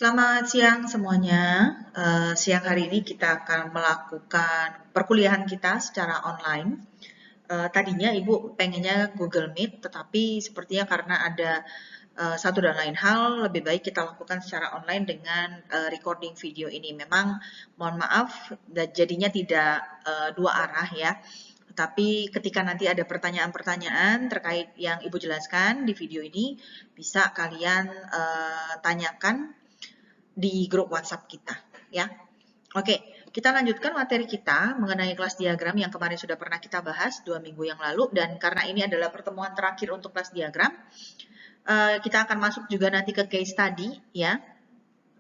Selamat siang semuanya. Siang hari ini kita akan melakukan perkuliahan kita secara online. Tadinya Ibu pengennya Google Meet, tetapi sepertinya karena ada satu dan lain hal, lebih baik kita lakukan secara online dengan recording video ini. Memang mohon maaf, jadinya tidak dua arah ya. Tapi ketika nanti ada pertanyaan-pertanyaan terkait yang Ibu jelaskan di video ini, bisa kalian tanyakan di grup WhatsApp kita, ya. Oke, kita lanjutkan materi kita mengenai kelas diagram yang kemarin sudah pernah kita bahas 2 minggu yang lalu, dan karena ini adalah pertemuan terakhir untuk kelas diagram, kita akan masuk juga nanti ke case study, ya.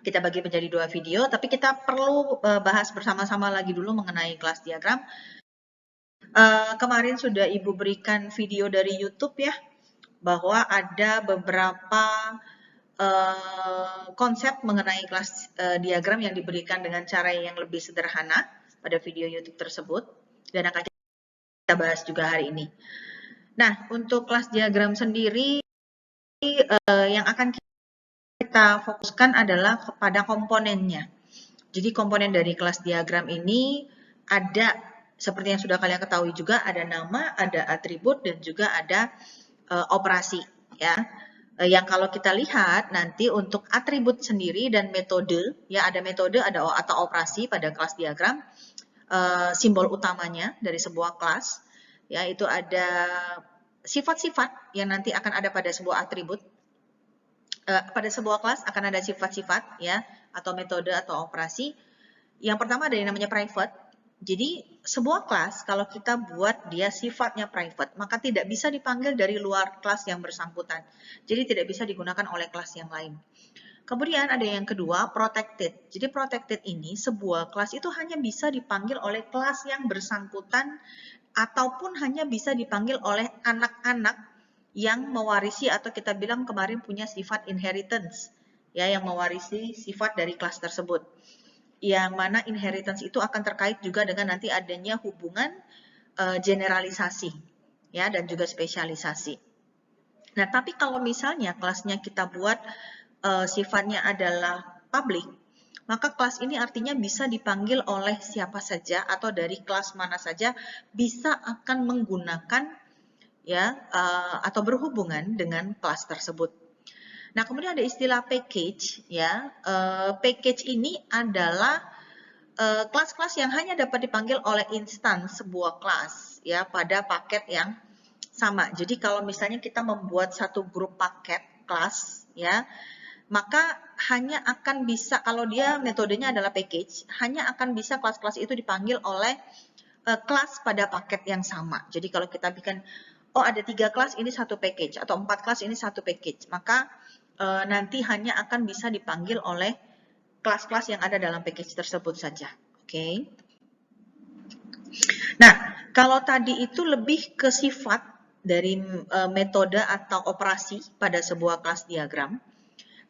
Kita bagi menjadi 2 video, tapi kita perlu bahas bersama-sama lagi dulu mengenai kelas diagram. Kemarin sudah Ibu berikan video dari YouTube ya, bahwa ada beberapa konsep mengenai kelas diagram yang diberikan dengan cara yang lebih sederhana pada video YouTube tersebut, dan akan kita bahas juga hari ini. Nah, untuk kelas diagram sendiri yang akan kita fokuskan adalah kepada komponennya. Jadi komponen dari kelas diagram ini ada, seperti yang sudah kalian ketahui juga, ada nama, ada atribut, dan juga ada operasi, ya. Yang kalau kita lihat nanti untuk atribut sendiri dan metode, ya ada metode ada atau operasi pada kelas diagram, simbol utamanya dari sebuah kelas, ya itu ada sifat-sifat yang nanti akan ada pada sebuah atribut, pada sebuah kelas akan ada sifat-sifat ya atau metode atau operasi. Yang pertama ada yang namanya private. Jadi sebuah kelas kalau kita buat dia sifatnya private, maka tidak bisa dipanggil dari luar kelas yang bersangkutan. Jadi tidak bisa digunakan oleh kelas yang lain. Kemudian ada yang kedua, protected. Jadi protected ini sebuah kelas itu hanya bisa dipanggil oleh kelas yang bersangkutan ataupun hanya bisa dipanggil oleh anak-anak yang mewarisi atau kita bilang kemarin punya sifat inheritance, ya yang mewarisi sifat dari kelas tersebut. Yang mana inheritance itu akan terkait juga dengan nanti adanya hubungan generalisasi ya dan juga spesialisasi. Nah, tapi kalau misalnya kelasnya kita buat sifatnya adalah public, maka kelas ini artinya bisa dipanggil oleh siapa saja atau dari kelas mana saja bisa akan menggunakan ya atau berhubungan dengan kelas tersebut. Nah, kemudian ada istilah package ya. Package ini adalah kelas-kelas yang hanya dapat dipanggil oleh instans sebuah kelas ya pada paket yang sama. Jadi kalau misalnya kita membuat satu grup paket kelas ya, maka hanya akan bisa kalau dia metodenya adalah package, hanya akan bisa kelas-kelas itu dipanggil oleh kelas pada paket yang sama. Jadi kalau kita bikin oh ada 3 kelas ini satu package atau 4 kelas ini satu package, maka nanti hanya akan bisa dipanggil oleh kelas-kelas yang ada dalam package tersebut saja. Oke. Nah, kalau tadi itu lebih ke sifat dari metode atau operasi pada sebuah kelas diagram.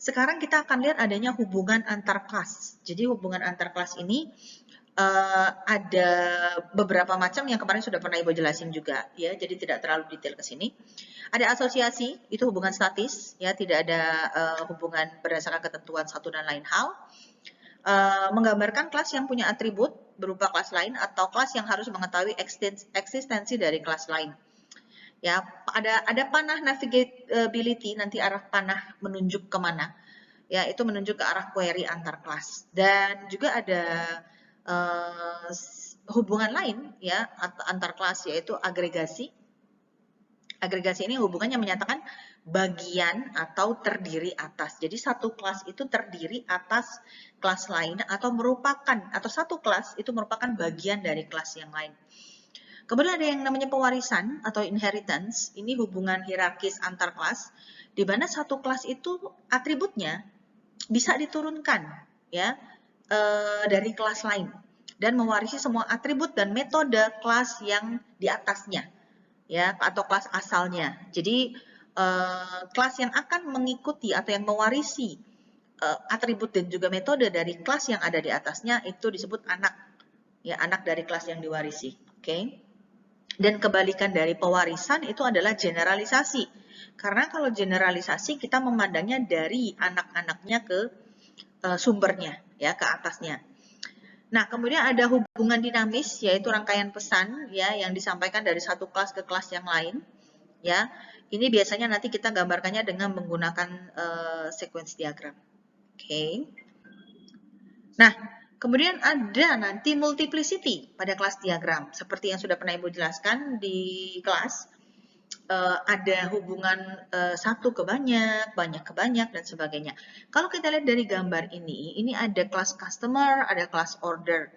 Sekarang kita akan lihat adanya hubungan antar kelas. Jadi hubungan antar kelas ini ada beberapa macam yang kemarin sudah pernah Ibu jelasin juga ya, jadi tidak terlalu detail ke sini. Ada asosiasi, itu hubungan statis ya, tidak ada hubungan berdasarkan ketentuan satu dan lain hal. Menggambarkan kelas yang punya atribut berupa kelas lain atau kelas yang harus mengetahui eksistensi dari kelas lain. Ya, ada panah navigability, nanti arah panah menunjuk kemana. Ya, itu menunjuk ke arah query antar kelas. Dan juga ada hubungan lain ya antar kelas, yaitu agregasi. Agregasi ini hubungannya menyatakan bagian atau terdiri atas. Jadi satu kelas itu terdiri atas kelas lain atau merupakan, atau satu kelas itu merupakan bagian dari kelas yang lain. Kemudian ada yang namanya pewarisan atau inheritance. Ini hubungan hierarkis antar kelas, di mana satu kelas itu atributnya bisa diturunkan ya dari kelas lain dan mewarisi semua atribut dan metode kelas yang di atasnya ya atau kelas asalnya. Jadi kelas yang akan mengikuti atau yang mewarisi atribut dan juga metode dari kelas yang ada di atasnya itu disebut anak ya, anak dari kelas yang diwarisi. Oke. Dan kebalikan dari pewarisan itu adalah generalisasi. Karena kalau generalisasi kita memandangnya dari anak-anaknya ke sumbernya ya ke atasnya. Nah, kemudian ada hubungan dinamis, yaitu rangkaian pesan ya yang disampaikan dari satu kelas ke kelas yang lain. Ya, ini biasanya nanti kita gambarkannya dengan menggunakan sequence diagram. Oke. Nah, kemudian ada nanti multiplicity pada kelas diagram, seperti yang sudah pernah Ibu jelaskan di kelas. Ada hubungan satu ke banyak, banyak ke banyak, dan sebagainya. Kalau kita lihat dari gambar ini ada kelas customer, ada kelas order.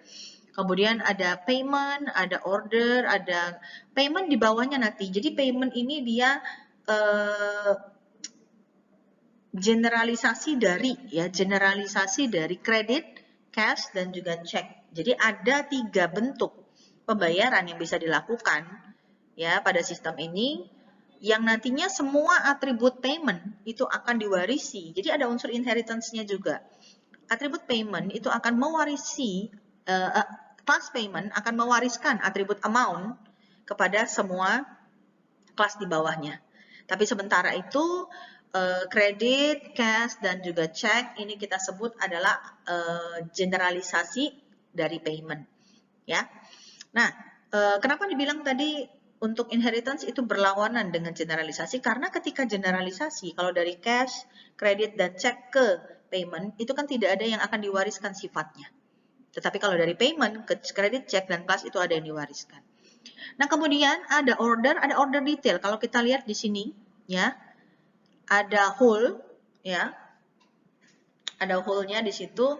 Kemudian ada payment, ada order, ada payment di bawahnya nanti. Jadi payment ini dia generalisasi dari kredit, cash, dan juga cek. Jadi ada 3 bentuk pembayaran yang bisa dilakukan ya pada sistem ini, yang nantinya semua atribut payment itu akan diwarisi. Jadi ada unsur inheritance-nya juga. Atribut payment itu akan mewarisi, class payment akan mewariskan atribut amount kepada semua kelas di bawahnya. Tapi sementara itu kredit, cash, dan juga cek ini kita sebut adalah generalisasi dari payment. Ya. Nah, kenapa dibilang tadi untuk inheritance itu berlawanan dengan generalisasi? Karena ketika generalisasi, kalau dari cash, kredit, dan cek ke payment, itu kan tidak ada yang akan diwariskan sifatnya. Tetapi kalau dari payment, ke kredit, cek, dan cash itu ada yang diwariskan. Nah, kemudian ada order detail. Kalau kita lihat di sini, ya, ada whole, ya, ada whole-nya di situ.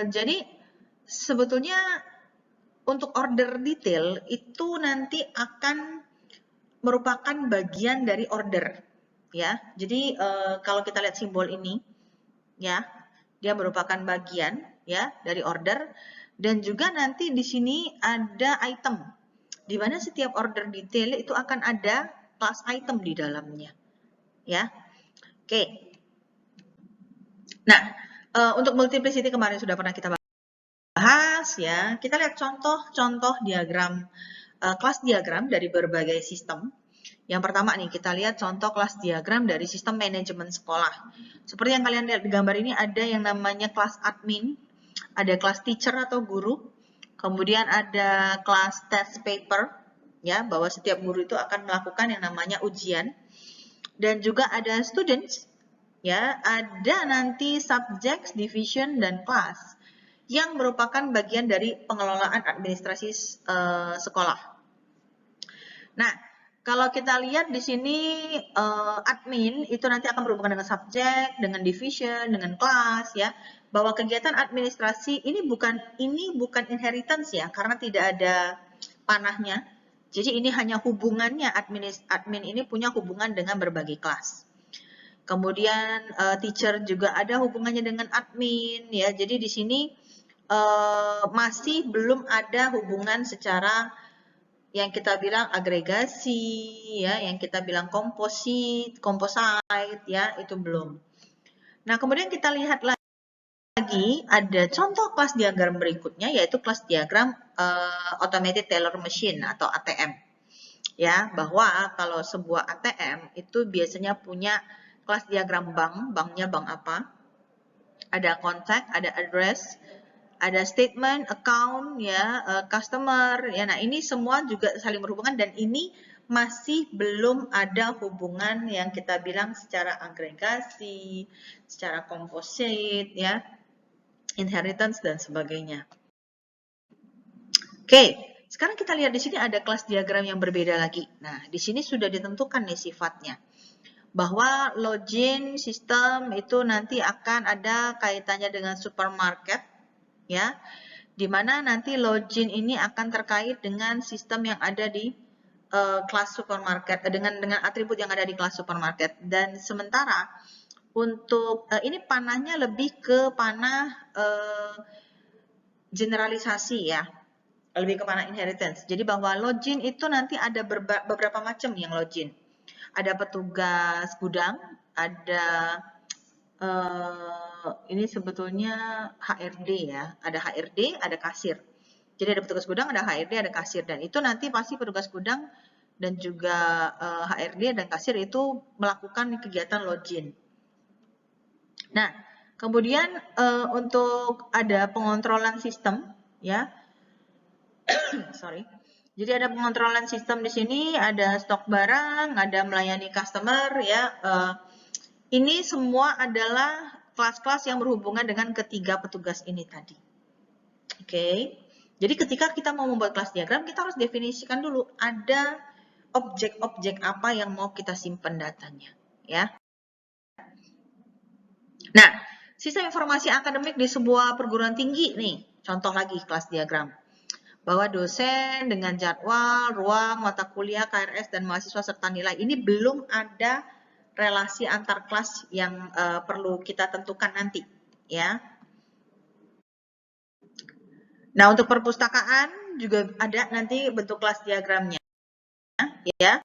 Jadi sebetulnya untuk order detail itu nanti akan merupakan bagian dari order, ya. Jadi kalau kita lihat simbol ini, ya, dia merupakan bagian ya dari order, dan juga nanti di sini ada item, di mana setiap order detail itu akan ada class item di dalamnya, ya. Oke. Nah, untuk multiplicity kemarin sudah pernah kita bahas ya. Kita lihat contoh-contoh diagram, kelas diagram dari berbagai sistem. Yang pertama nih, kita lihat contoh kelas diagram dari sistem manajemen sekolah. Seperti yang kalian lihat di gambar ini, ada yang namanya kelas admin, ada kelas teacher atau guru, kemudian ada kelas test paper, ya, bahwa setiap guru itu akan melakukan yang namanya ujian, dan juga ada students, ya, ada nanti subjects, division, dan class yang merupakan bagian dari pengelolaan administrasi sekolah. Nah, kalau kita lihat di sini admin itu nanti akan berhubungan dengan subjek, dengan division, dengan kelas, ya. Bahwa kegiatan administrasi ini bukan inheritance ya, karena tidak ada panahnya. Jadi ini hanya hubungannya, admin ini punya hubungan dengan berbagai kelas. Kemudian teacher juga ada hubungannya dengan admin, ya. Jadi di sini masih belum ada hubungan secara yang kita bilang agregasi, ya, yang kita bilang composite, ya, itu belum. Nah, kemudian kita lihat lagi ada contoh kelas diagram berikutnya, yaitu kelas diagram automated teller machine atau ATM. Ya, bahwa kalau sebuah ATM itu biasanya punya kelas diagram banknya bank apa? Ada kontak, ada address, ada statement, account, ya, customer, ya. Nah, ini semua juga saling berhubungan dan ini masih belum ada hubungan yang kita bilang secara agregasi, secara komposit, ya, inheritance dan sebagainya. Oke, sekarang kita lihat di sini ada kelas diagram yang berbeda lagi. Nah, di sini sudah ditentukan nih sifatnya. Bahwa login sistem itu nanti akan ada kaitannya dengan supermarket, ya, di mana nanti login ini akan terkait dengan sistem yang ada di kelas supermarket, dengan atribut yang ada di kelas supermarket. Dan sementara untuk ini panahnya lebih ke panah generalisasi, ya, lebih ke panah inheritance. Jadi bahwa login itu nanti ada beberapa macam yang login. Ada petugas gudang, ada ini sebetulnya HRD, ya, ada HRD, ada kasir. Jadi ada petugas gudang, ada HRD, ada kasir, dan itu nanti pasti petugas gudang dan juga HRD dan kasir itu melakukan kegiatan login. Nah, kemudian untuk ada pengontrolan sistem, ya. Sorry. Jadi ada pengontrolan sistem di sini, ada stok barang, ada melayani customer, ya. Ini semua adalah kelas-kelas yang berhubungan dengan ketiga petugas ini tadi. Oke. Jadi ketika kita mau membuat kelas diagram, kita harus definisikan dulu ada objek-objek apa yang mau kita simpan datanya, ya. Nah, sistem informasi akademik di sebuah perguruan tinggi nih, contoh lagi kelas diagram. Bahwa dosen dengan jadwal, ruang, mata kuliah, KRS, dan mahasiswa serta nilai ini belum ada relasi antar kelas yang perlu kita tentukan nanti, ya. Nah, untuk perpustakaan juga ada nanti bentuk kelas diagramnya, ya.